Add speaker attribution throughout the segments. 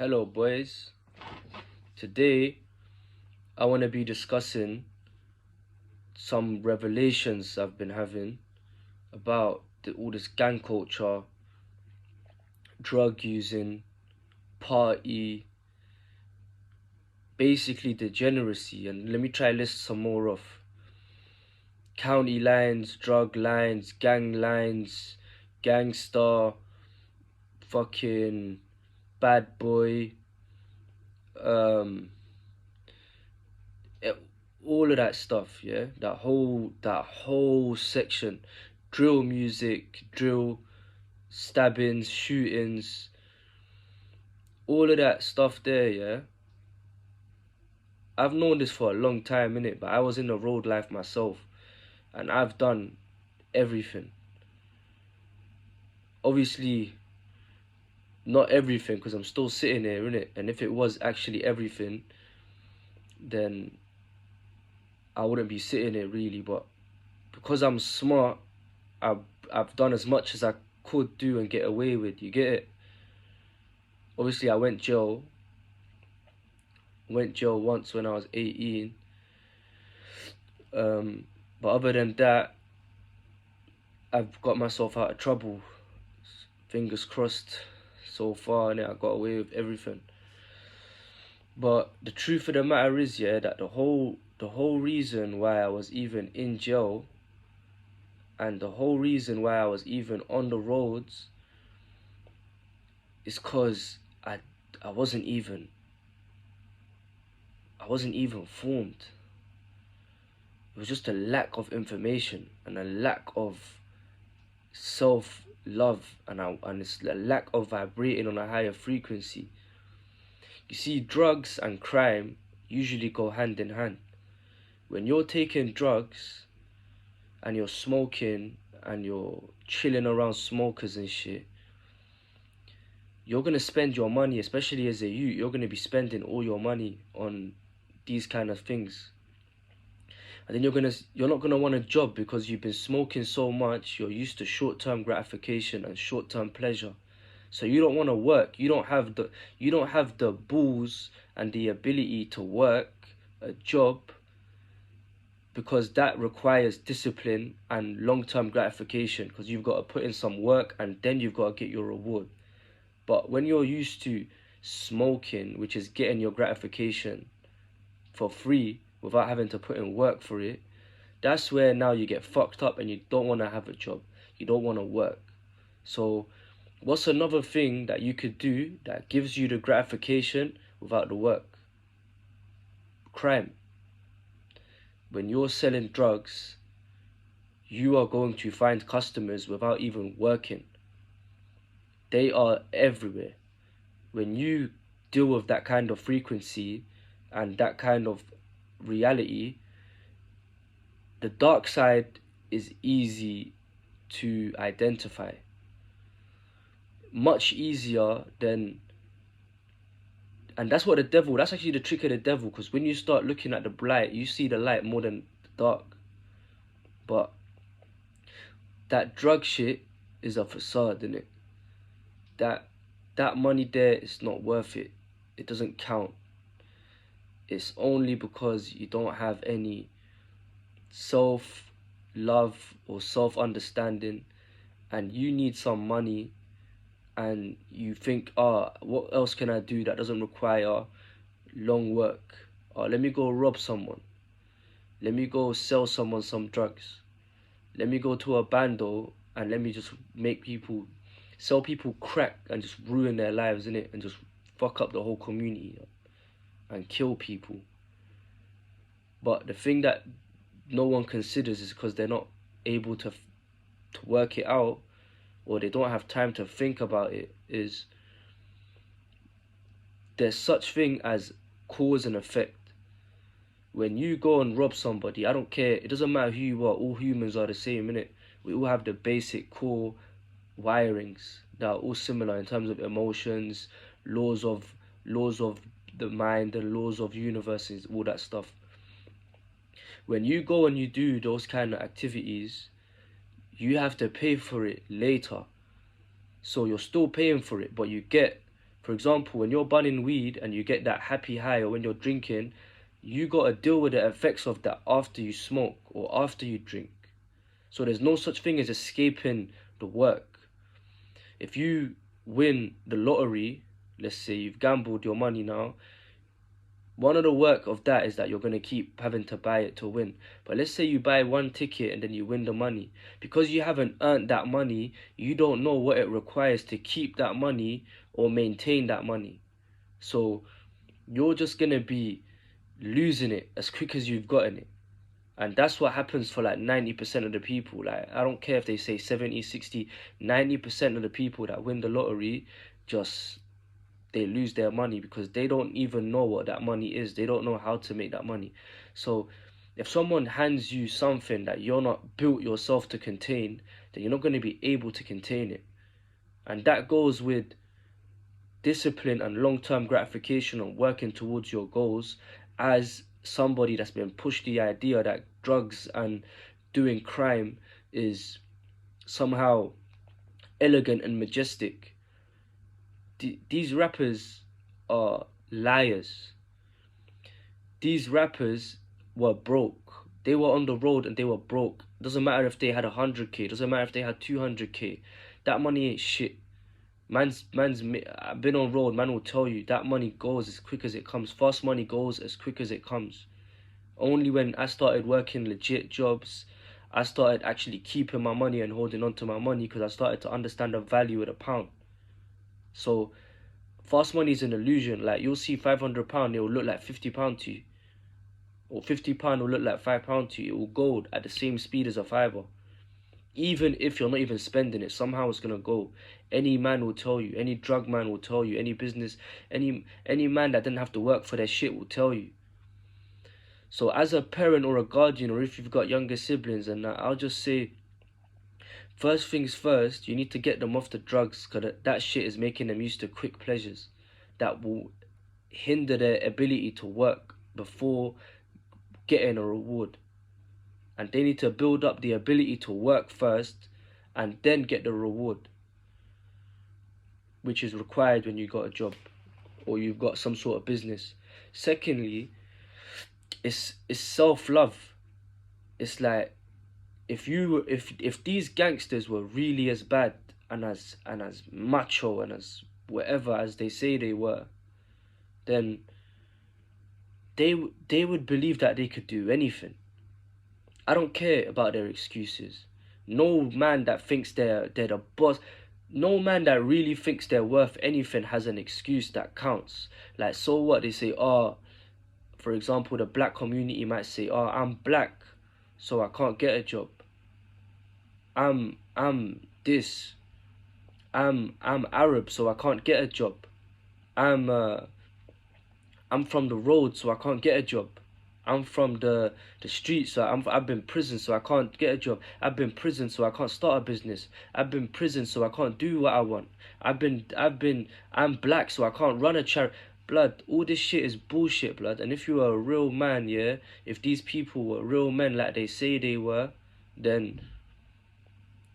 Speaker 1: Hello boys, today I want to be discussing some revelations I've been having about all this gang culture, drug using, party, basically degeneracy, and let me try list some more off. County lines, drug lines, gang lines, gangster, fucking bad boy, um, all of that stuff, yeah, that whole section, drill music, drill, stabbings, shootings, all of that stuff there, yeah. I've known this for a long time, innit, but I was in the road life myself, and I've done everything. Obviously, not everything, because I'm still sitting here, innit, and if it was actually everything, then I wouldn't be sitting here really, but because I'm smart, I've, I've done as much as I could do and get away with, you get it? Obviously, I went jail once when I was 18. But other than that, I've got myself out of trouble. Fingers crossed so far, and I got away with everything. But the truth of the matter is, yeah, that the whole reason why I was even in jail and the whole reason why I was even on the roads is cause I wasn't even formed. It was just a lack of information and a lack of self-love, and it's a lack of vibrating on a higher frequency. You see, drugs and crime usually go hand in hand. When you're taking drugs and you're smoking and you're chilling around smokers and shit, you're gonna spend your money, especially as a youth, you're gonna be spending all your money on these kind of things. And then you're not gonna want a job because you've been smoking so much. You're used to short-term gratification and short-term pleasure, so you don't want to work. You don't have the balls and the ability to work a job, because that requires discipline and long-term gratification, because you've got to put in some work and then you've got to get your reward. But when you're used to smoking, which is getting your gratification for free without having to put in work for it, that's where now you get fucked up and you don't want to have a job. You don't want to work. So what's another thing that you could do that gives you the gratification without the work? Crime. When you're selling drugs, you are going to find customers without even working. They are everywhere. When you deal with that kind of frequency and that kind of reality, the dark side is easy to identify. Much easier than, and that's actually the trick of the devil, because when you start looking at the light, you see the light more than the dark. But that drug shit is a facade, isn't it? That money there is not worth it. It doesn't count. It's only because you don't have any self-love or self-understanding, and you need some money, and you think, what else can I do that doesn't require long work? Let me go rob someone. Let me go sell someone some drugs. Let me go to a bando and let me just sell people crack and just ruin their lives, innit? And just fuck up the whole community and kill people. But the thing that no one considers is because they're not able to work it out, or they don't have time to think about it, is there's such thing as cause and effect. When you go and rob somebody, I don't care, it doesn't matter who you are, all humans are the same, innit? We all have the basic core wirings that are all similar in terms of emotions, laws of the mind, and laws of universes, all that stuff. When you go and you do those kind of activities, you have to pay for it later. So you're still paying for it, but you get For example, when you're burning weed and you get that happy high, or when you're drinking, you got to deal with the effects of that after you smoke or after you drink. So there's no such thing as escaping the work. If you win the lottery, let's say you've gambled your money now, one of the work of that is that you're going to keep having to buy it to win. But let's say you buy one ticket and then you win the money. Because you haven't earned that money, you don't know what it requires to keep that money or maintain that money. So you're just going to be losing it as quick as you've gotten it. And that's what happens for like 90% of the people. Like, I don't care if they say 70, 60, 90% of the people that win the lottery, just they lose their money because they don't even know what that money is. They don't know how to make that money. So if someone hands you something that you're not built yourself to contain, then you're not going to be able to contain it. And that goes with discipline and long-term gratification on working towards your goals. As somebody that's been pushed the idea that drugs and doing crime is somehow elegant and majestic, these rappers are liars. These rappers were broke. They were on the road and they were broke. Doesn't matter if they had 100k, doesn't matter if they had 200k. That money ain't shit. I've been on road, man will tell you that money goes as quick as it comes. Fast money goes as quick as it comes. Only when I started working legit jobs, I started actually keeping my money and holding on to my money, because I started to understand the value of the pound. So fast money is an illusion. Like, you'll see £500, it will look like £50 to you. Or £50 will look like £5 to you. It will go at the same speed as a fiver. Even if you're not even spending it, somehow it's gonna go. Any man will tell you, any drug man will tell you, any business, any man that didn't have to work for their shit will tell you. So as a parent or a guardian, or if you've got younger siblings and that, I'll just say, first things first, you need to get them off the drugs, because that shit is making them used to quick pleasures that will hinder their ability to work before getting a reward. And they need to build up the ability to work first and then get the reward, which is required when you got a job or you've got some sort of business. Secondly, it's self-love. It's like, if these gangsters were really as bad and as macho and as whatever as they say they were, then they would believe that they could do anything. I don't care about their excuses. No man that thinks they're the boss, no man that really thinks they're worth anything has an excuse that counts. Like, so what? They say, oh, for example, the black community might say, oh, I'm black, so I can't get a job. I'm this. I'm Arab, so I can't get a job. I'm from the road, so I can't get a job. I'm from the streets, so I've been prison, so I can't get a job. I've been prison, so I can't start a business. I've been prison, so I can't do what I want. I'm black, so I can't run a charity. Blood, all this shit is bullshit, blood. And if you were a real man, yeah, if these people were real men like they say they were, then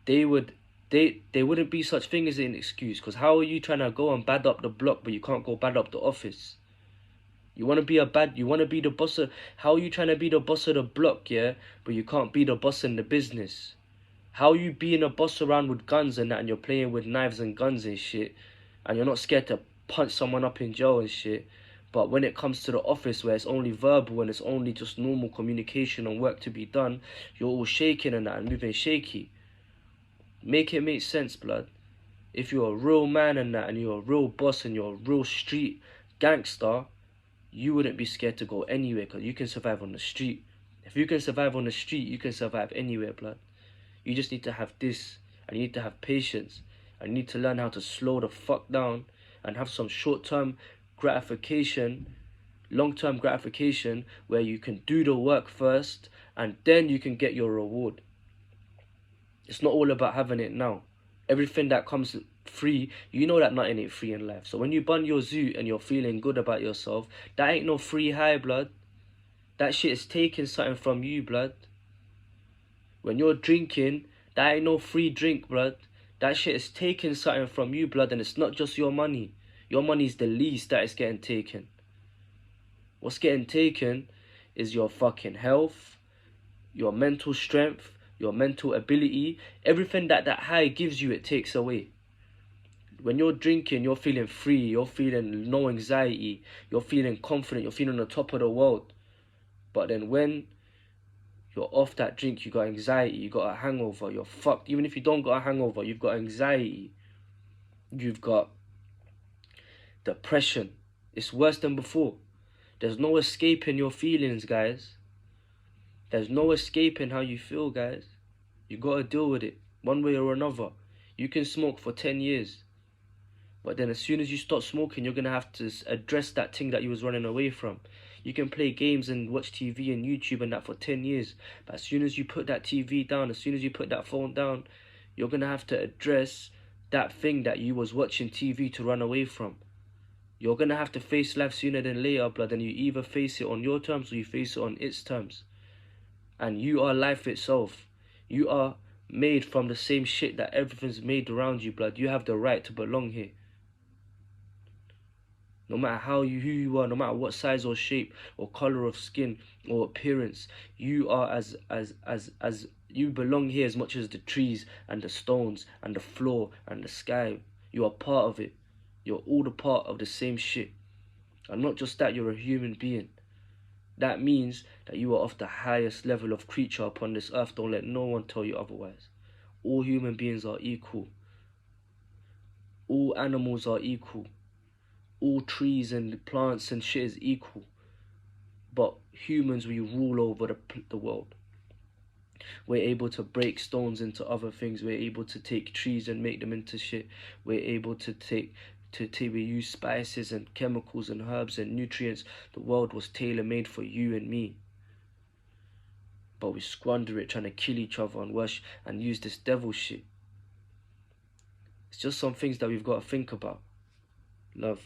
Speaker 1: they wouldn't be such thing as an excuse. Because how are you trying to go and bad up the block, but you can't go bad up the office? You want to be the boss of, how are you trying to be the boss of the block, yeah, but you can't be the boss in the business? How are you being a boss around with guns and that, and you're playing with knives and guns and shit, and you're not scared to punch someone up in jail and shit, but when it comes to the office where it's only verbal and it's only just normal communication and work to be done, you're all shaking and that and moving shaky? Make it make sense, blood. If you're a real man and that, and you're a real boss and you're a real street gangster, you wouldn't be scared to go anywhere, because you can survive on the street. If you can survive on the street, you can survive anywhere, blood. You just need to have this, and you need to have patience, and you need to learn how to slow the fuck down and have some short-term gratification, long-term gratification, where you can do the work first and then you can get your reward. It's not all about having it now. Everything that comes free, you know that nothing ain't free in life. So when you bun your zoo and you're feeling good about yourself, that ain't no free high, blood. That shit is taking something from you, blood. When you're drinking, that ain't no free drink, blood. That shit is taking something from you, blood, and it's not just your money. Your money's the least that is getting taken. What's getting taken is your fucking health, your mental strength, your mental ability. Everything that high gives you, it takes away. When you're drinking, you're feeling free, you're feeling no anxiety, you're feeling confident, you're feeling on the top of the world. But then when you're off that drink, you got anxiety, you got a hangover, you're fucked. Even if you don't got a hangover, you've got anxiety, you've got depression. It's worse than before. There's no escaping your feelings, guys. There's no escaping how you feel, guys. You gotta deal with it, one way or another. You can smoke for 10 years. But then as soon as you stop smoking, you're going to have to address that thing that you was running away from. You can play games and watch TV and YouTube and that for 10 years. But as soon as you put that TV down, as soon as you put that phone down, you're going to have to address that thing that you was watching TV to run away from. You're going to have to face life sooner than later, blood. And you either face it on your terms or you face it on its terms. And you are life itself. You are made from the same shit that everything's made around you, blood. You have the right to belong here. No matter who you are, no matter what size or shape or color of skin or appearance, you are as you belong here as much as the trees and the stones and the floor and the sky. You are part of it. You're all a part of the same shit. And not just that, you're a human being. That means that you are of the highest level of creature upon this earth. Don't let no one tell you otherwise. All human beings are equal. All animals are equal. All trees and plants and shit is equal. But humans, we rule over the world. We're able to break stones into other things. We're able to take trees and make them into shit. We're able to we use spices and chemicals and herbs and nutrients. The world was tailor-made for you and me. But we squander it trying to kill each other and worship and use this devil shit. It's just some things that we've got to think about. Love.